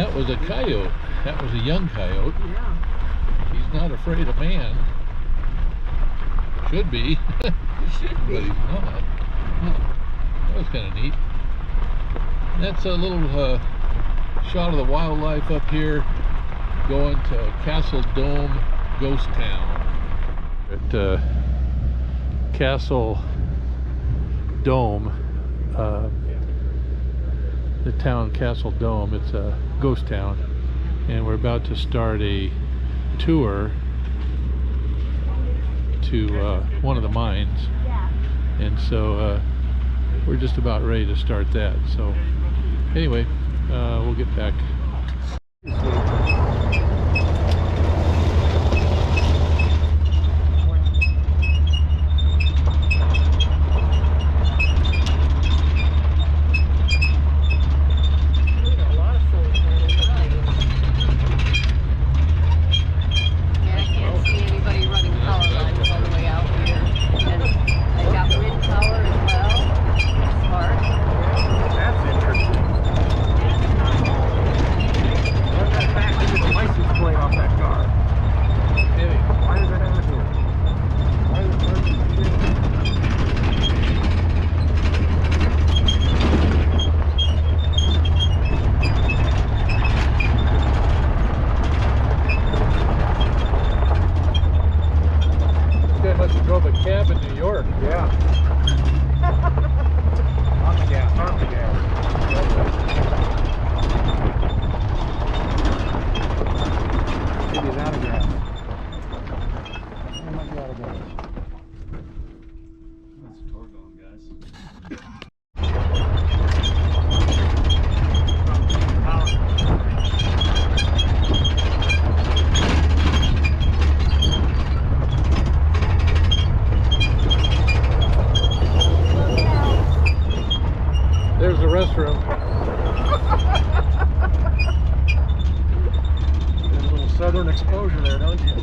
that was a coyote. That was a young coyote. Yeah. He's not afraid of man. Should be. Should be. But he's not. That was kind of neat. That's a little shot of the wildlife up here going to Castle Dome Ghost Town. At Castle Dome, the town Castle Dome, it's a ghost town, and we're about to start a tour to one of the mines, and so we're just about ready to start that. So anyway, we'll get back. Drove a cab in New York. Yeah. On the gas, on the gas. Maybe he's out of gas. He might be out of gas. That's a tour going, guys. There's the restroom. There's a little southern exposure there, don't you?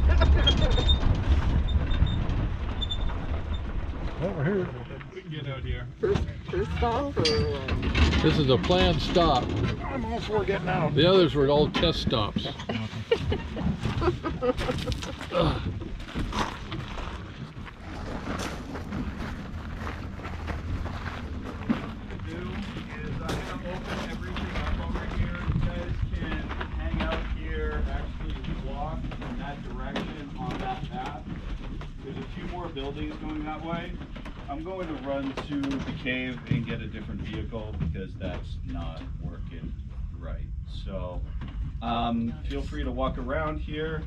Well, we're here. We can get out here. First stop or what? This is a planned stop. I'm all for getting out. The others were all test stops. Ugh. Buildings going that way. I'm going to run to the cave and get a different vehicle because that's not working right. So feel free to walk around here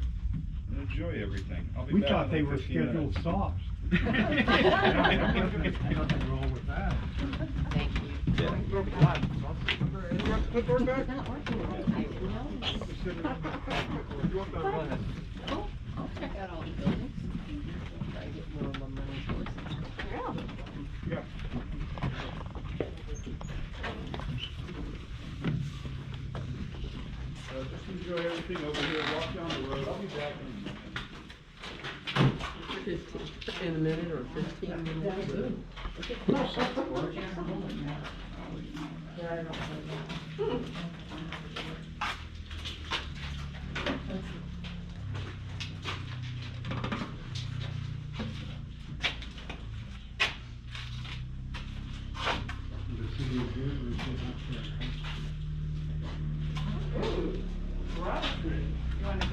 and enjoy everything. I'll be We back thought in they like were 15 scheduled minutes. stops. Nothing wrong with that. Thank you. Put door back? Not working right, you know? Oh, I'll check out all the buildings. Try to get more of my money for it. Yeah. Yeah. Just enjoy everything over here. Walk down the road. I'll be back in a minute. 15, in a minute or 15 minutes. Yeah, I don't know that.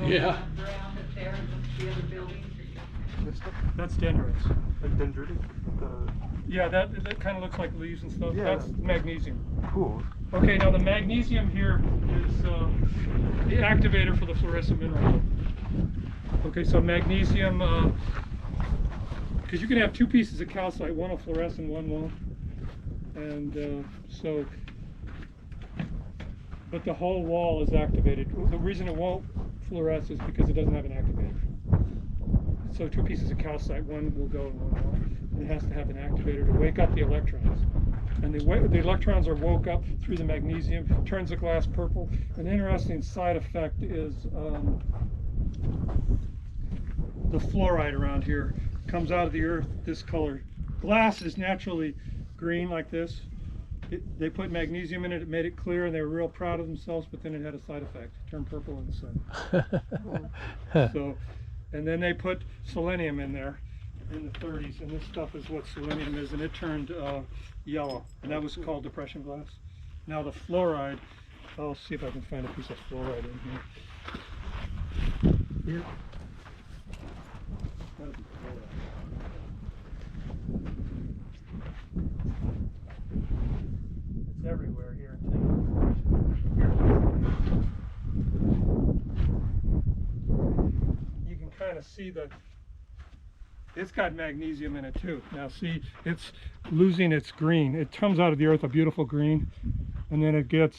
Yeah. That's dendrites. Dendritic? Yeah, that kind of looks like leaves and stuff. Yeah. That's magnesium. Cool. Okay, now the magnesium here is the activator for the fluorescent mineral. Okay, so magnesium, because you can have two pieces of calcite, one will fluoresce and one won't. And but the whole wall is activated. The reason it won't fluoresce is because it doesn't have an activator. So two pieces of calcite, one will go and one won't. It has to have an activator to wake up the electrons. And the electrons are woke up through the magnesium, turns the glass purple. An interesting side effect is the fluoride around here comes out of the earth this color. Glass is naturally green like this, They put magnesium in it, it made it clear, and they were real proud of themselves, but then it had a side effect. It turned purple in the sun. So, and then they put selenium in there in the 30s, and this stuff is what selenium is, and it turned yellow, and that was called depression glass. Now the fluoride, I'll see if I can find a piece of fluoride in here. Here. That'll be fluoride. It's everywhere here in Texas. You can kind of see that it's got magnesium in it too. Now see, it's losing its green. It comes out of the earth a beautiful green, and then it gets,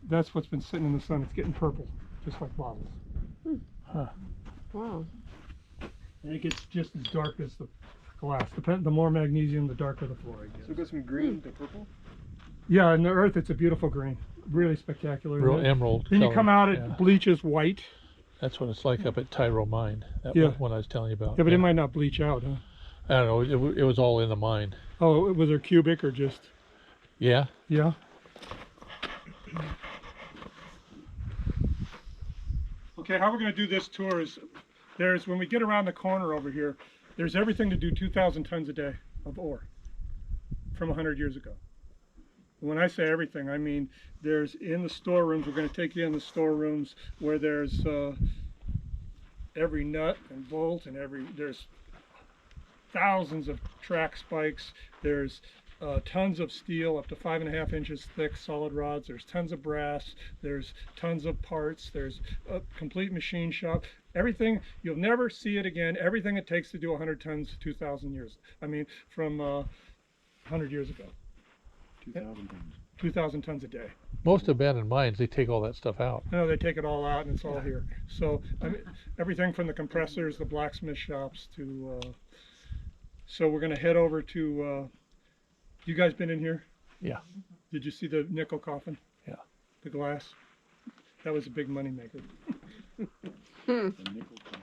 that's what's been sitting in the sun. It's getting purple, just like bottles. Wow. And it gets just as dark as the glass. The more magnesium, the darker the fluoride gets. So it goes from green to purple? Yeah, in the earth it's a beautiful green. Really spectacular. Real Then- emerald Then you color, come out, it yeah. bleaches white. That's what it's like up at Tyro Mine. That Yeah. one I was telling you about. Yeah, but it might not bleach out, huh? I don't know. It was all in the mine. Oh, was there cubic or just? Yeah. Yeah. Okay, how we're going to do this tour is when we get around the corner over here, there's everything to do 2,000 tons a day of ore from 100 years ago. When I say everything, I mean there's in the storerooms, we're going to take you in the storerooms where there's every nut and bolt and there's thousands of track spikes, there's tons of steel up to 5.5 inches thick solid rods, there's tons of brass, there's tons of parts, there's a complete machine shop, everything. You'll never see it again. Everything it takes to do 100 tons 2,000 years, I mean from 100 years ago. 2,000 tons. 2,000 tons a day. Most abandoned mines, they take all that stuff out. No, they take it all out and it's all here. So I mean, everything from the compressors, the blacksmith shops to, so we're going to head over to, you guys been in here? Yeah. Did you see the nickel coffin? Yeah. The glass? That was a big money maker. The nickel coffin.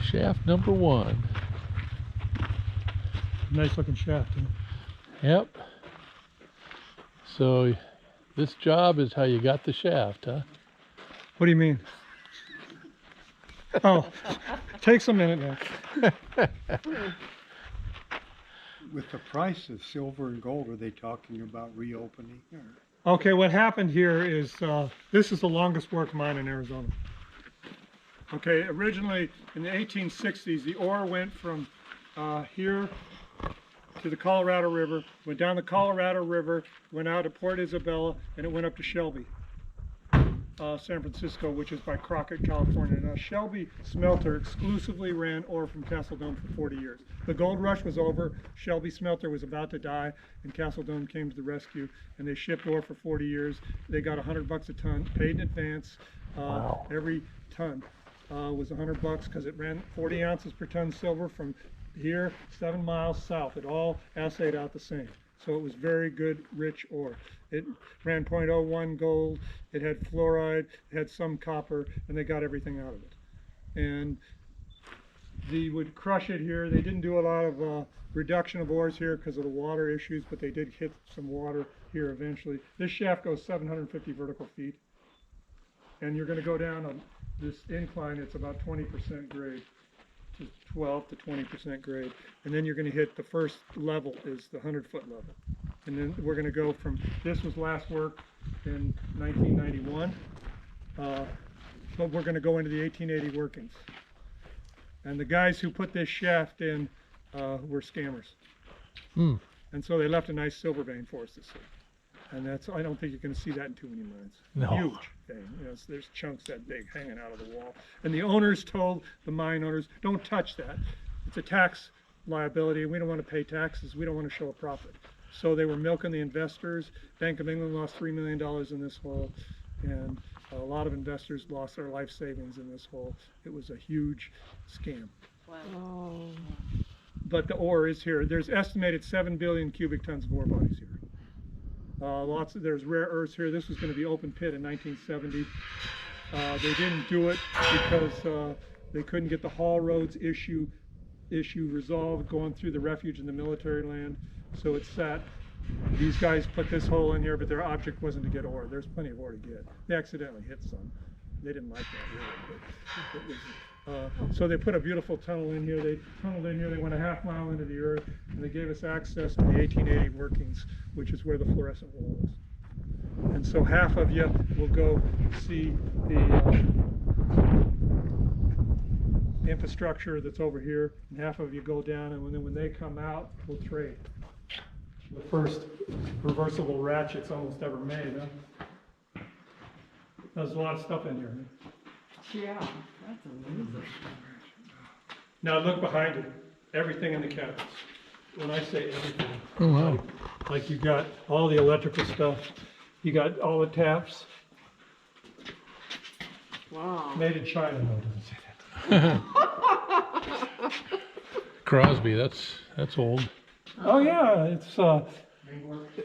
Shaft number 1. Nice looking shaft. Huh? Yep. So this job is how you got the shaft, huh? What do you mean? Oh, takes a minute now. With the price of silver and gold, are they talking about reopening? Or? Okay, what happened here is this is the longest worked mine in Arizona. Okay, originally in the 1860s, the ore went from here to the Colorado River, went down the Colorado River, went out to Port Isabella, and it went up to Shelby, San Francisco, which is by Crockett, California. Now, Shelby Smelter exclusively ran ore from Castle Dome for 40 years. The gold rush was over, Shelby Smelter was about to die, and Castle Dome came to the rescue, and they shipped ore for 40 years. They got $100 a ton, paid in advance. Wow. Every ton was $100 because it ran 40 ounces per ton silver from here 7 miles south. It all assayed out the same. So it was very good, rich ore. It ran 0.01 gold, it had fluoride, it had some copper, and they got everything out of it. And they would crush it here. They didn't do a lot of reduction of ores here because of the water issues, but they did hit some water here eventually. This shaft goes 750 vertical feet. And you're going to go down on this incline, it's about 20% grade. 12 to 20% grade, and then you're going to hit the first level is the 100-foot level, and then we're going to go from this was last work in 1991, but we're going to go into the 1880 workings, and the guys who put this shaft in were scammers, and so they left a nice silver vein for us to see. And that's, I don't think you're going to see that in too many mines. No. Huge vein. You know, there's chunks that big hanging out of the wall. And the owners told the mine owners, don't touch that. It's a tax liability. We don't want to pay taxes. We don't want to show a profit. So they were milking the investors. Bank of England lost $3 million in this hole. And a lot of investors lost their life savings in this hole. It was a huge scam. Wow. But the ore is here. There's estimated 7 billion cubic tons of ore bodies here. There's rare earths here. This was going to be open pit in 1970. They didn't do it because they couldn't get the haul roads issue resolved going through the refuge and the military land. So it sat. These guys put this hole in here, but their object wasn't to get ore. There's plenty of ore to get. They accidentally hit some. They didn't like that really. But it was, so they put a beautiful tunnel in here. They tunneled in here. They went a half mile into the earth, and they gave us access to the 1880 workings, which is where the fluorescent wall is. And so half of you will go see the infrastructure that's over here, and half of you go down, and then when they come out, we'll trade. The first reversible ratchets almost ever made, huh? There's a lot of stuff in here. Yeah, that's amazing. Now look behind it. Everything in the cabinets. When I say everything, Oh, wow. like you got all the electrical stuff, you got all the taps. Wow. Made in China, no, it doesn't say that. Crosby, that's old. Oh yeah, it's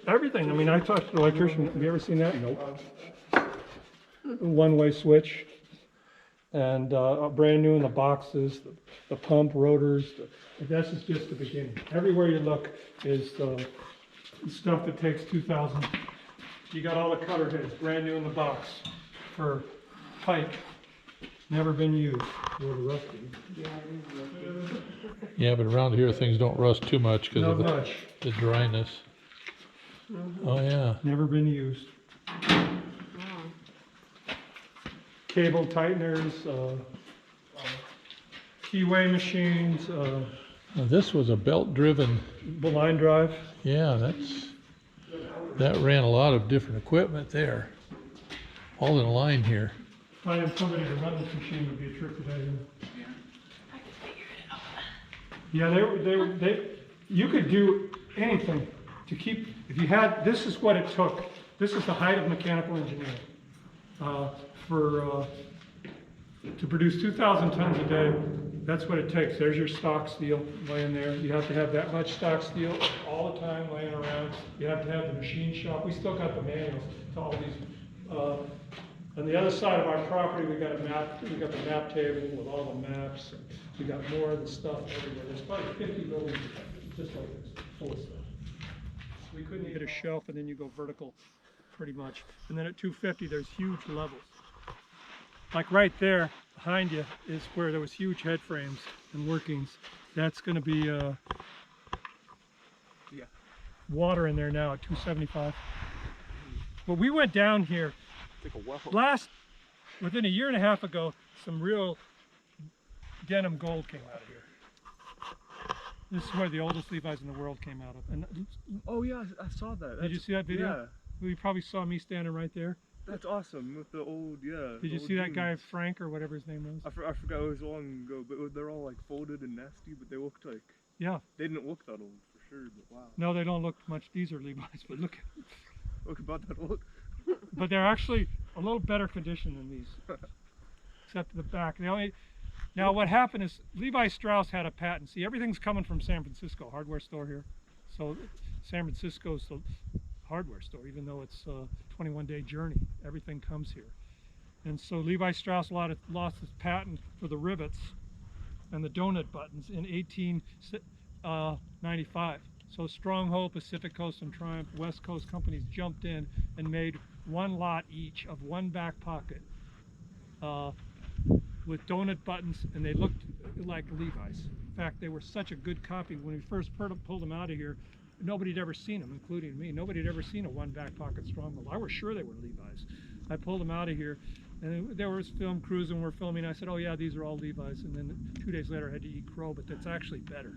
everything. I mean, I talked to the electrician. Have you ever seen that? Nope. One-way switch, and brand new in the boxes. The pump, rotors. This is just the beginning. Everywhere you look is stuff that takes 2,000. You got all the cutter heads, brand new in the box for pipe. Never been used. A little rusty. Yeah, but around here things don't rust too much because Not of much. the dryness. Oh yeah. Never been used. Cable tighteners, keyway machines, Now, this was a belt-driven. line drive. Yeah, that ran a lot of different equipment there, all in a line here. Finding somebody to run this machine would be a trick today. Yeah, you could do anything to keep, if you had, this is what it took. This is the height of mechanical engineering. To produce 2,000 tons a day, that's what it takes. There's your stock steel laying there. You have to have that much stock steel all the time laying around. You have to have the machine shop. We still got the manuals to all these. On the other side of our property, we got a map. We got the map table with all the maps. And we got more of the stuff everywhere. There's probably 50 buildings just like this, full of stuff. We couldn't hit a shelf, and then you go vertical, pretty much. And then at 250, there's huge levels. Like right there behind you is where there was huge head frames and workings. That's going to be water in there now at 275. But we went down here within a year and a half ago. Some real denim gold came out of here. This is where the oldest Levi's in the world came out of. And Oh yeah, I saw that. did you see that video? Yeah, You probably saw me standing right there. that's awesome with the old, yeah. Did you see that guy Frank or whatever his name was? I forgot it was long ago, but they're all like folded and nasty, but they looked like, Yeah. they didn't look that old for sure, but wow. No, they don't look much. These are Levi's, but look. Look about that old. But they're actually a little better condition than these, except the back. Now what happened is Levi Strauss had a patent. See, everything's coming from San Francisco, hardware store here. So San Francisco's the hardware store, even though it's a 21-day journey. Everything comes here. And so Levi Strauss lost his patent for the rivets and the donut buttons in 1895. So Stronghold, Pacific Coast, and Triumph West Coast companies jumped in and made one lot each of one back pocket with donut buttons, and they looked like Levi's. In fact, they were such a good copy. When we first pulled them out of here, nobody had ever seen them, including me. Nobody had ever seen a one back pocket Stronghold. I was sure they were Levi's. I pulled them out of here, and there was film crews, and we're filming. I said, oh yeah, these are all Levi's. And then 2 days later, I had to eat crow, but that's actually better,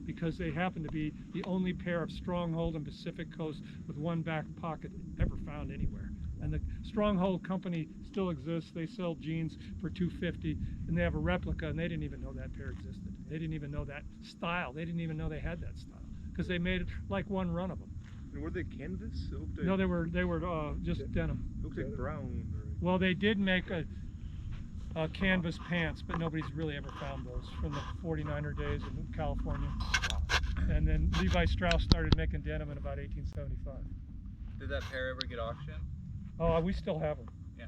because they happen to be the only pair of Stronghold and Pacific Coast with one back pocket ever found anywhere. And the Stronghold company still exists. They sell jeans for $250, and they have a replica, and they didn't even know that pair existed. They didn't even know that style. They didn't even know they had that style, because they made like one run of them. And were they canvas? It looked like, No, they were just denim. It looked like brown. Well, they did make canvas pants, but nobody's really ever found those from the 49er days in California. And then Levi Strauss started making denim in about 1875. Did that pair ever get auctioned? Oh, we still have them. Yeah.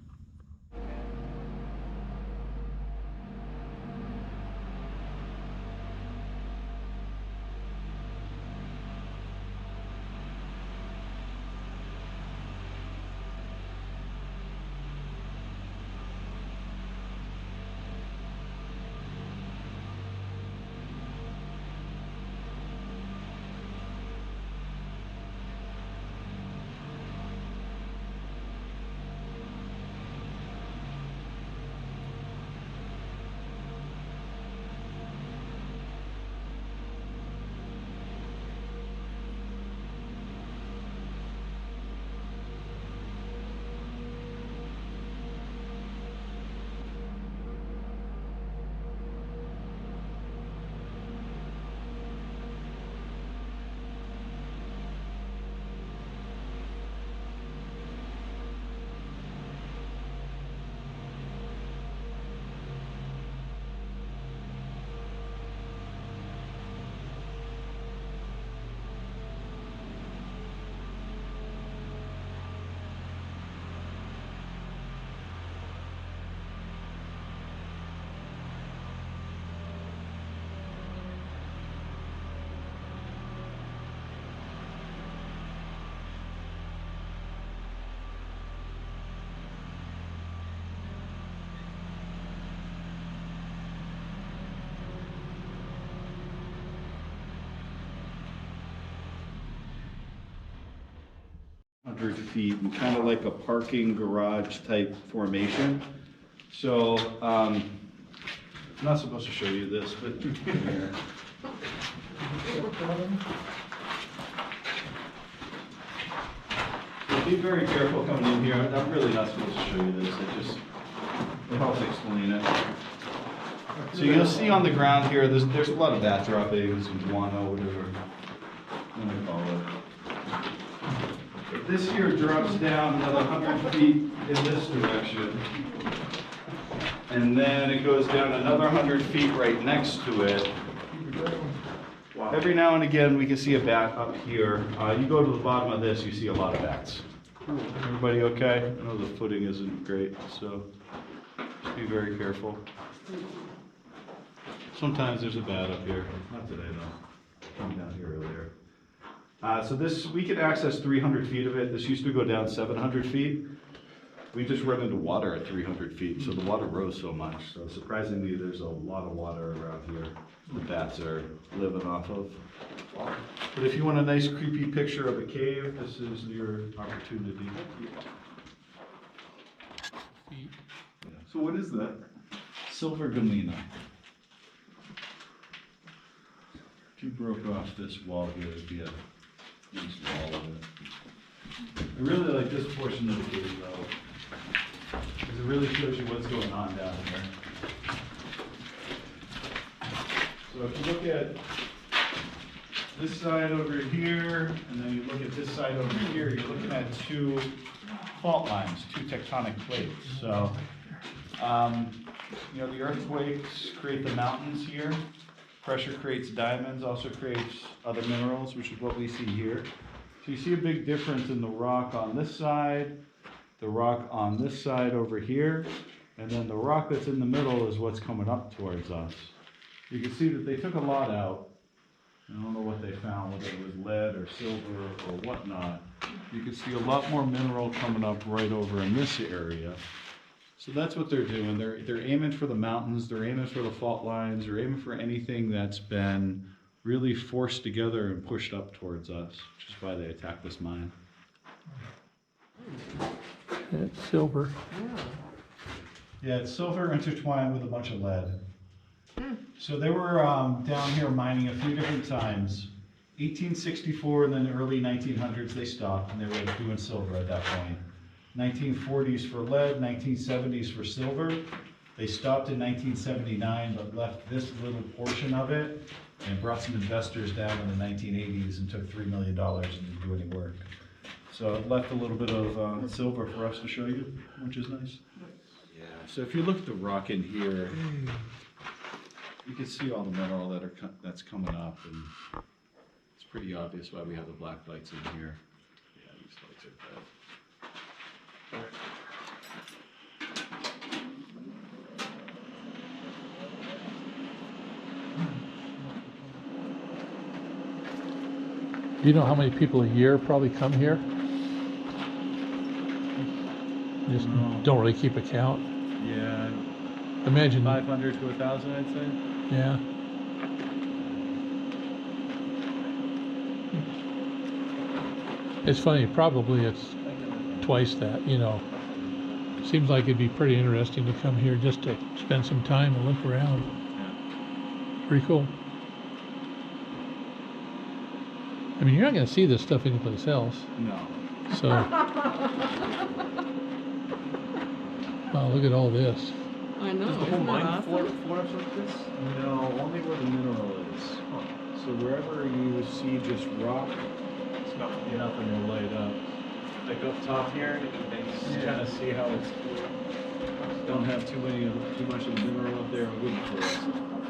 Feet and kind of like a parking garage type formation. So I'm not supposed to show you this, but here. So be very careful coming in here. I'm really not supposed to show you this. It helps explain it. So you'll see on the ground here, there's a lot of bat droppings and guano, whatever you want to call it. This here drops down another 100 feet in this direction. And then it goes down another 100 feet right next to it. Every now and again, we can see a bat up here. You go to the bottom of this, you see a lot of bats. Everybody okay? I know the footing isn't great, so just be very careful. Sometimes there's a bat up here. Not today though. Come down here earlier. So this, we can access 300 feet of it. This used to go down 700 feet. We just run into water at 300 feet, so the water rose so much. So surprisingly, there's a lot of water around here the bats are living off of. But if you want a nice creepy picture of a cave, this is your opportunity. So what is that? Silver Galena. If you broke off this wall here, it'd be a nice wall of it. I really like this portion of the cave though, because it really shows you what's going on down here. So if you look at this side over here, and then you look at this side over here, you're looking at two fault lines, two tectonic plates. So, you know, the earthquakes create the mountains here. Pressure creates diamonds, also creates other minerals, which is what we see here. So you see a big difference in the rock on this side, the rock on this side over here, and then the rock that's in the middle is what's coming up towards us. You can see that they took a lot out. I don't know what they found, whether it was lead or silver or whatnot. You can see a lot more mineral coming up right over in this area. So that's what they're doing. They're aiming for the mountains, they're aiming for the fault lines, they're aiming for anything that's been really forced together and pushed up towards us, which is why they attacked this mine. It's silver. Yeah, it's silver intertwined with a bunch of lead. So they were down here mining a few different times. 1864 and then the early 1900s they stopped and they were doing silver at that point. 1940s for lead, 1970s for silver. They stopped in 1979 but left this little portion of it and brought some investors down in the 1980s and took $3 million and didn't do any work. So it left a little bit of silver for us to show you, which is nice. Yeah, so if you look at the rock in here, you can see all the mineral that's coming up, and it's pretty obvious why we have the black lights in here. Yeah, these lights are bad. Do you know how many people a year probably come here? Just No. don't really keep a count. Yeah, Imagine, 500 to 1,000, I'd say. yeah. It's funny, probably it's twice that, you know. Seems like it'd be pretty interesting to come here just to spend some time and look around. Yeah. Pretty cool. I mean, you're not gonna see this stuff anyplace else, No. so. Wow, look at all this. I know, Does the whole isn't that mine awesome? floor up like this? No, only where the mineral is. So wherever you see just rock, it's nothing will light up. Like up top here, you can kind of see how it's don't have too much of the mineral up there. It wouldn't fluoresce.